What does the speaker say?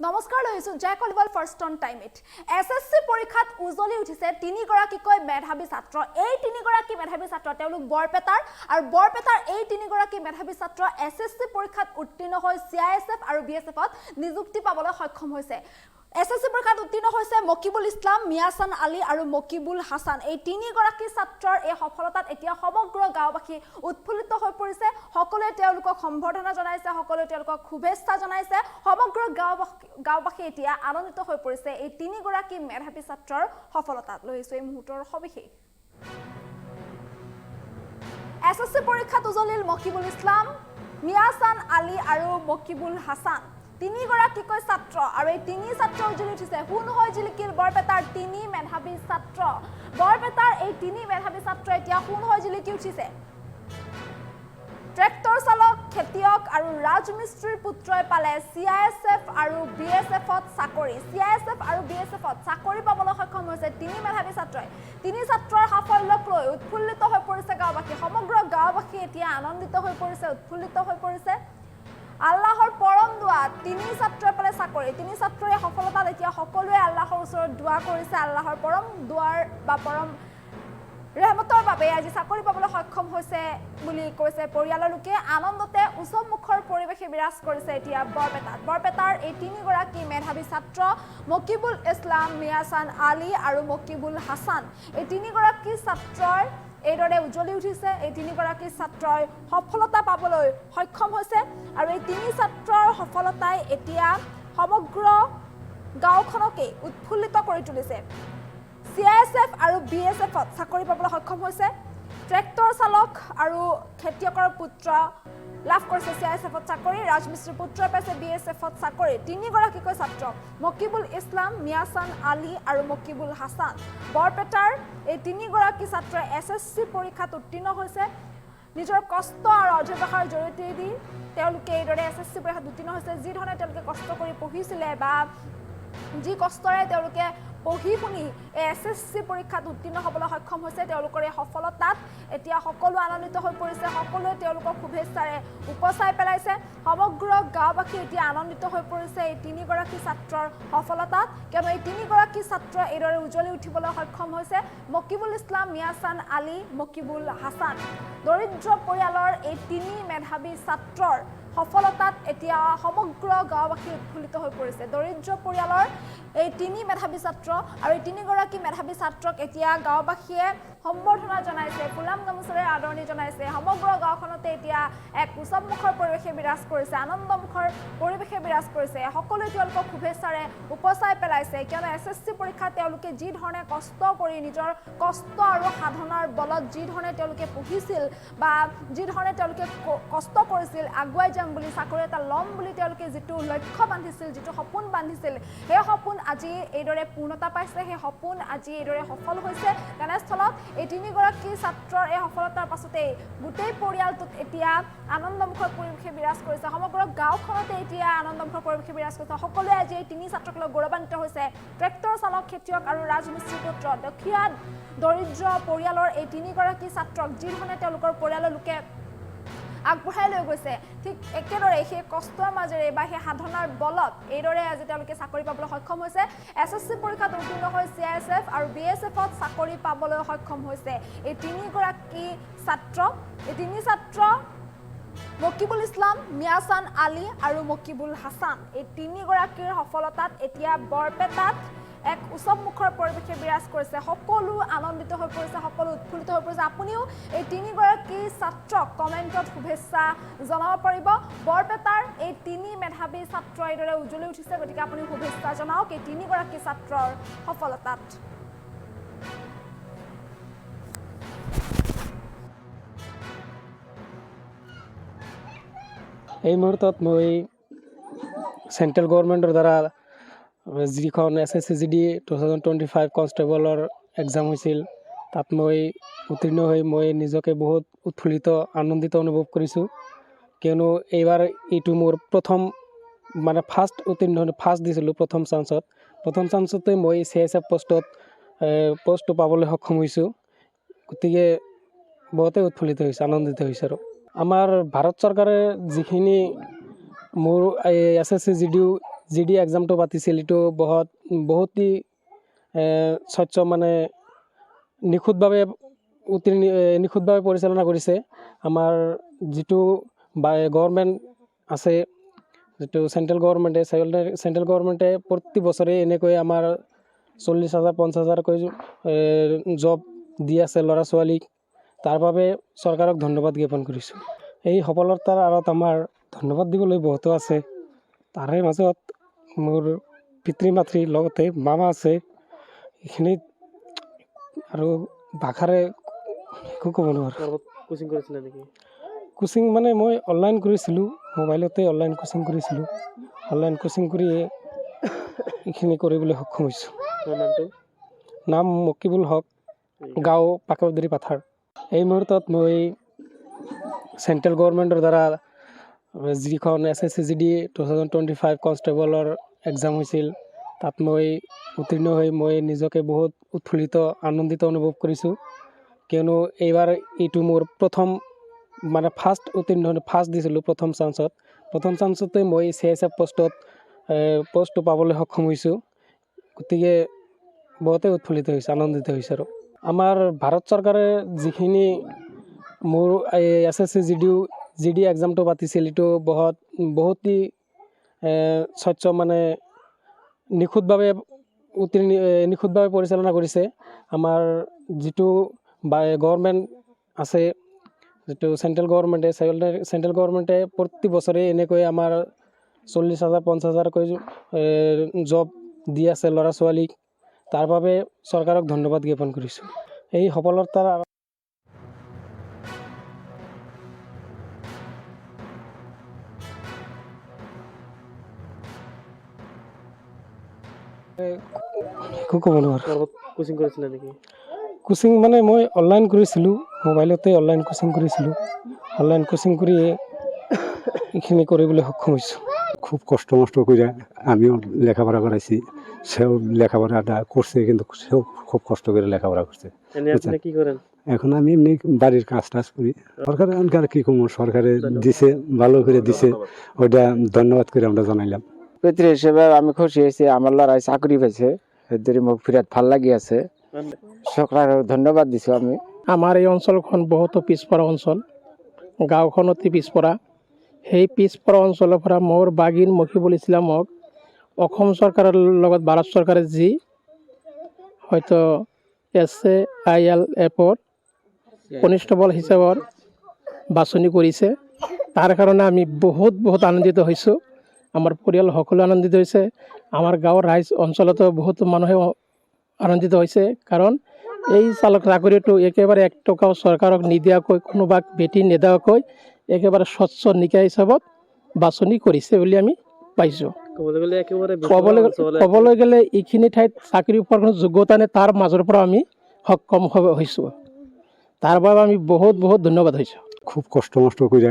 নমস্কাৰ লৈছো জয়কলবল first on time it এছএছসি পৰীক্ষাত উজলি উঠিছে তিনিগৰাকীকৈ মেধাৱী ছাত্ৰ এই তিনিগৰাকী মেধাৱী ছাত্ৰ তেওঁলোক বৰপেটাৰ আৰু বৰপেটাৰ এই তিনিগৰাকী মেধাৱী ছাত্ৰ এছএছসি পৰীক্ষাত উত্তীৰ্ণ হৈ সিআইএছএফ আৰু বিএছএফত নিযুক্তি পাবলৈ সক্ষম হৈছে এছএছসি পৰীক্ষাত উত্তীৰ্ণ হৈছে মকিবুল ইছলাম মিয়াছান আলী আৰু মকিবুল হাছান এই তিনিগৰাকী ছাত্ৰৰ এই সফলতাত এতিয়া সমগ্ৰ গাঁওবাসী উৎফুল্লিত হৈ পৰিছে সকলোৱে তেওঁলোকক সম্বৰ্ধনা জনাইছে সকলোৱে তেওঁলোকক শুভেচ্ছা জনাইছে সমগ্ৰ গাঁওবাসী এতিয়া আনন্দিত হৈ পৰিছে এই তিনিগৰাকী মেধাৱী ছাত্ৰৰ সফলতাত লৈছো এই মুহূৰ্তৰ সবিশেষ এছএছসি পৰীক্ষাত উজলিল মকিবুল ইছলাম মিয়াছান আলী আৰু মকিবুল হাছান তিনিগৰাকীকৈ ছাত্ৰ আৰু এই তিনি ছাত্ৰ উজলি উঠিছে হুন হৈ জিলিকিল বৰপেটাৰ তিনি মেধাৱী ছাত্ৰ বৰপেটাৰ এই তিনি মেধাৱী ছাত্ৰ এতিয়া হুন হৈ জিলিকি উঠিছে ট্ৰেক্টৰ চালক খেতিয়ক আৰু ৰাজমিস্ত্ৰীৰ পুত্ৰই পালে সিআইএছএফ আৰু বিএছএফত চাকৰি সিআইএছএফ আৰু বিএছএফত চাকৰি পাবলৈ সক্ষম হৈছে তিনি মেধাৱী ছাত্ৰই তিনি ছাত্ৰৰ সাফল্যক লৈ উৎফুল্লিত হৈ পৰিছে গাঁওবাসী সমগ্ৰ গাঁওবাসী এতিয়া আনন্দিত হৈ পৰিছে উৎফুল্লিত হৈ পৰিছে আল্লাহৰ পৰম দোৱা তিনি ছাত্ৰই পালে চাকৰি তিনি ছাত্ৰই সফলতাত এতিয়া সকলোৱে আল্লাহৰ ওচৰত দোৱা কৰিছে আল্লাহৰ পৰম দোৱাৰ বা পৰম ৰহমতৰ বাবে আজি চাকৰি পাবলৈ সক্ষম হৈছে বুলি কৈছে পৰিয়ালৰ লোকে আনন্দতে উৎসৱমুখৰ পৰিৱেশে বিৰাজ কৰিছে এতিয়া বৰপেটাৰ এই তিনিগৰাকী মেধাৱী ছাত্ৰ মকিবুল ইছলাম মিয়াছান আলী আৰু মকিবুল হাছান এই তিনিগৰাকী ছাত্ৰৰ এইদৰে উজ্বলি উঠিছে এই তিনিগৰাকী ছাত্ৰই সফলতা পাবলৈ সক্ষম হৈছে আৰু এই তিনি ছাত্ৰৰ সফলতাই এতিয়া সমগ্ৰ গাঁওখনকে উৎফুল্লিত কৰি তুলিছে সিআইএছএফ আৰু বিএছএফত চাকৰি পাবলৈ সক্ষম হৈছে ট্ৰেক্টৰ চালক আৰু খেতিয়কৰ পুত্ৰ লাভ কৰিছে সিআইএছএফত চাকৰি ৰাজমিস্ত্ৰীৰ পুত্ৰই পাইছে বিএছএফত চাকৰি তিনিগৰাকীকৈ ছাত্ৰ মকিবুল ইছলাম মিয়াছান আলী আৰু মকিবুল হাছান বৰপেটাৰ এই তিনিগৰাকী ছাত্ৰই এছএছসি পৰীক্ষাত উত্তীৰ্ণ হৈছে নিজৰ কষ্ট আৰু অধ্যৱসায়ৰ জৰিয়তে দি তেওঁলোকে এইদৰে এছএছসি পৰীক্ষাত উত্তীৰ্ণ হৈছে যি ধৰণে তেওঁলোকে কষ্ট কৰি পঢ়িছিলে বা যি কষ্টৰে তেওঁলোকে পঢ়ি শুনি এছএছসি পৰীক্ষাত উত্তীৰ্ণ হ'বলৈ সক্ষম হৈছে তেওঁলোকৰ এই সফলতাত এতিয়া সকলো আনন্দিত হৈ পৰিছে সকলোৱে তেওঁলোকক শুভেচ্ছাৰে উপচাই পেলাইছে সমগ্ৰ গাঁওবাসী এতিয়া আনন্দিত হৈ পৰিছে এই তিনিগৰাকী ছাত্ৰৰ সফলতাত কিয়নো এই তিনিগৰাকী ছাত্ৰ এইদৰে উজ্বলি উঠিবলৈ সক্ষম হৈছে মকিবুল ইছলাম মিয়াছান আলী মকিবুল হাছান দৰিদ্ৰ পৰিয়ালৰ এই তিনি মেধাৱী ছাত্ৰৰ সফলতাত এতিয়া সমগ্ৰ গাঁওবাসী উৎফুল্লিত হৈ পৰিছে দৰিদ্ৰ পৰিয়ালৰ এই তিনি মেধাৱী ছাত্ৰ আৰু এই তিনিগৰাকী মেধাৱী ছাত্ৰক এতিয়া গাঁওবাসীয়ে সম্বৰ্ধনা জনাইছে ফুলাম গামোচাৰে আদৰণি জনাইছে সমগ্ৰ গাঁওখনতে এতিয়া এক উৎসৱমুখৰ পৰিৱেশে বিৰাজ কৰিছে আনন্দমুখৰ পৰিৱেশে বিৰাজ কৰিছে সকলোৱে তেওঁলোকক শুভেচ্ছাৰে উপচাই পেলাইছে কিয়নো এছএছসি পৰীক্ষাত তেওঁলোকে যি ধৰণে কষ্ট কৰি নিজৰ কষ্ট আৰু সাধনাৰ বলত যি ধৰণে তেওঁলোকে পঢ়িছিল বা যি ধৰণে তেওঁলোকে কষ্ট কৰিছিল আগুৱাই যাম বুলি চাকৰি এটা ল'ম বুলি তেওঁলোকে যিটো লক্ষ্য বান্ধিছিল যিটো সপোন বান্ধিছিল সেই সপোন আজি এইদৰে পূৰ্ণতা পাইছে সেই সপোন আজি এইদৰে সফল হৈছে তেনেস্থলত এই তিনিগৰাকী ছাত্ৰৰ এই সফলতাৰ পাছতে গোটেই পৰিয়ালটোত এতিয়া আনন্দমুখৰ পৰিৱেশে বিৰাজ কৰিছে সমগ্ৰ গাঁওখনতে এতিয়া আনন্দমুখৰ পৰিৱেশে বিৰাজ কৰিছে সকলোৱে আজি এই তিনি ছাত্ৰক লৈ গৌৰৱান্বিত হৈছে ট্ৰেক্টৰ চালক খেতিয়ক আৰু ৰাজমিস্ত্ৰীৰ পুত্ৰ দুখীয়া দৰিদ্ৰ পৰিয়ালৰ এই তিনিগৰাকী ছাত্ৰক যি ধৰণে তেওঁলোকৰ পৰিয়ালৰ লোকে আগবঢ়াই লৈ গৈছে ঠিক একেদৰে সেই কষ্টৰ মাজেৰে বা সেই সাধনাৰ বলত এইদৰে আজি তেওঁলোকে চাকৰি পাবলৈ সক্ষম হৈছে এছএছসি পৰীক্ষাত উত্তীৰ্ণ হৈ সিআইএছএফ আৰু বিএছএফত চাকৰি পাবলৈ সক্ষম হৈছে এই তিনিগৰাকী ছাত্ৰ এই তিনি ছাত্ৰ মকিবুল ইছলাম মিয়াছান আলী আৰু মকিবুল হাছান এই তিনিগৰাকীৰ সফলতাত এতিয়া বৰপেটাত এক উৎসৱমুখৰ পৰিৱেশে বিৰাজ কৰিছে সকলো আনন্দিত হৈ পৰিছে সকলো উৎফুল্লিত হৈ পৰিছে আপুনিও এই তিনিগৰাকী ছাত্ৰক কমেণ্টত শুভেচ্ছা জনাব পাৰিব বৰপেটাৰ এই তিনি মেধাৱী ছাত্ৰ এইদৰে উজ্বলি উঠিছে গতিকে আপুনি শুভেচ্ছা জনাওক এই তিনিগৰাকী ছাত্ৰৰ সফলতাত এই মুহূৰ্তত মই চেণ্ট্ৰেল গভৰ্ণমেণ্টৰ দ্বাৰা যিখন এছএছচি জিডি 2025 কনষ্টেবলৰ এক্সাম হৈছিল তাত মই উত্তীৰ্ণ হৈ মই নিজকে বহুত উৎফুল্লিত আনন্দিত অনুভৱ কৰিছোঁ কিয়নো এইবাৰ এইটো মোৰ প্ৰথম মানে ফাৰ্ষ্ট দিছিলোঁ প্ৰথম চান্সতে মই সিআইএছএফ পষ্টটো পাবলৈ সক্ষম হৈছোঁ গতিকে বহুতেই উৎফুল্লিত হৈছোঁ আনন্দিত হৈছোঁ আৰু আমাৰ ভাৰত চৰকাৰে যিখিনি মোৰ এছএছচি জিডিও জিডি এক্সামটো পাতিছিল এইটো বহুতই স্বচ্ছ মানে নিখুঁতভাৱে নিখুঁতভাৱে পৰিচালনা কৰিছে। আমাৰ যিটো গভৰ্ণমেণ্ট আছে, যিটো চেণ্ট্ৰেল গভৰ্ণমেণ্টে প্ৰতি বছৰে এনেকৈ আমাৰ 40,000 50,000কৈ জব দি আছে ল'ৰা ছোৱালীক। তাৰ বাবে চৰকাৰক ধন্যবাদ জ্ঞাপন কৰিছোঁ। এই সফলতাৰ আঁৰত আমাৰ ধন্যবাদ দিবলৈ বহুতো আছে। তাৰে মাজত মোৰ পিতৃ মাতৃৰ লগতে মামা আছে। এইখিনিত আৰু ভাষাৰে একো ক'ব নোৱাৰোঁ। কোচিং কৰিছিলে নেকি? কোচিং মানে মই অনলাইন কৰিছিলোঁ, মোবাইলতে অনলাইন কোচিং কৰিছিলোঁ। অনলাইন কোচিং কৰি এইখিনি কৰিবলৈ সক্ষম হৈছোঁ। নাম মকিবুল হক, গাঁও পাকৰদৰি পাথাৰ। এই মুহূৰ্তত মই চেণ্ট্ৰেল গভৰ্ণমেণ্টৰ দ্বাৰা যিখন SSCGD 2025 কনষ্টেবলৰ এক্সাম হৈছিল, তাত মই উত্তীৰ্ণ হৈ মই নিজকে বহুত উৎফুল্লিত আনন্দিত অনুভৱ কৰিছোঁ। কিয়নো এইবাৰ এইটো মোৰ প্ৰথম মানে ফাৰ্ষ্ট দিছিলোঁ প্ৰথম চান্সতে মই CISF পষ্টটো পাবলৈ সক্ষম হৈছোঁ। গতিকে বহুতেই উৎফুল্লিত হৈছে, আনন্দিত হৈছে। আৰু আমাৰ ভাৰত চৰকাৰে যিখিনি মোৰ SSCGD এক্সামটো পাতিছিল এইটো বহুতই স্বচ্ছ মানে নিখুঁতভাৱে পৰিচালনা কৰিছে। আমাৰ যিটো গভৰ্ণমেণ্ট আছে, যিটো চেণ্ট্ৰেল গভৰ্ণমেণ্টে প্ৰতি বছৰে এনেকৈ আমাৰ 40,000 50,000কৈ জব দি আছে ল'ৰা ছোৱালীক। তাৰ বাবে চৰকাৰক ধন্যবাদ জ্ঞাপন কৰিছোঁ। এই সফলতাৰ একো ক'ব নোৱাৰোঁ। কোচিং কৰিছিলে নেকি? কোচিং মানে মই অনলাইন কৰিছিলোঁ, মোবাইলতে অনলাইন কোচিং কৰিছিলোঁ। অনলাইন কোচিং কৰি এইখিনি কৰিবলৈ সক্ষম হৈছোঁ। খুব কষ্ট করে আমিও লেখাপড়া করাইছি, সেও লেখাপড়াটা করছে, কিন্তু সেও খুব কষ্ট করে লেখাপড়া করছে। আপনি কি করেন? এখন আমি এমনি বাড়ির কাজ টাজ করি। সরকারের আর কি কম, সরকারে দিছে, ভালো করে দিছে, ওইটা ধন্যবাদ করে আমরা জানাইলাম। পিতৃ হিসেবে আমি খুশি হয়েছি, আমার লড়াই চাকরি পাইছে, এদের মোক বিরাট ভাল লাগি আছে। সরকারক ধন্যবাদ দিছো আমি। আমাৰ এই অঞ্চলখন বহুতো পিছপৰা অঞ্চল, গাঁওখন অতি পিছপৰা। সেই পিছপৰা অঞ্চলৰ পৰা মোৰ বাগিন মকিবুল ইছলামক অসম চৰকাৰৰ লগত ভাৰত চৰকাৰে যি হয়তো SAILFৰ কনিষ্টেবল হিচাপত বাছনি কৰিছে, তাৰ কাৰণে আমি বহুত আনন্দিত হৈছোঁ। আমাৰ পৰিয়াল সকলো আনন্দিত হৈছে। আমাৰ গাঁৱৰ ৰাইজ অঞ্চলতো বহুতো মানুহে আনন্দিত হৈছে, কাৰণ এই চাকৰিটো একেবাৰে 1 টকাও চৰকাৰক নিদিয়াকৈ, কোনোবাক বেটি নিদিয়াকৈ একেবাৰে স্বচ্ছ নিকা হিচাপত বাছনি কৰিছে বুলি আমি পাইছোঁ। ক'বলৈ গ'লে এইখিনি ঠাইত চাকৰি পোৱাৰ কোনো যোগ্যতা নাই, তাৰ মাজৰ পৰা আমি সক্ষম হৈছোঁ। তাৰ বাবে আমি বহুত ধন্যবাদ হৈছোঁ। খুব কষ্ট কৰে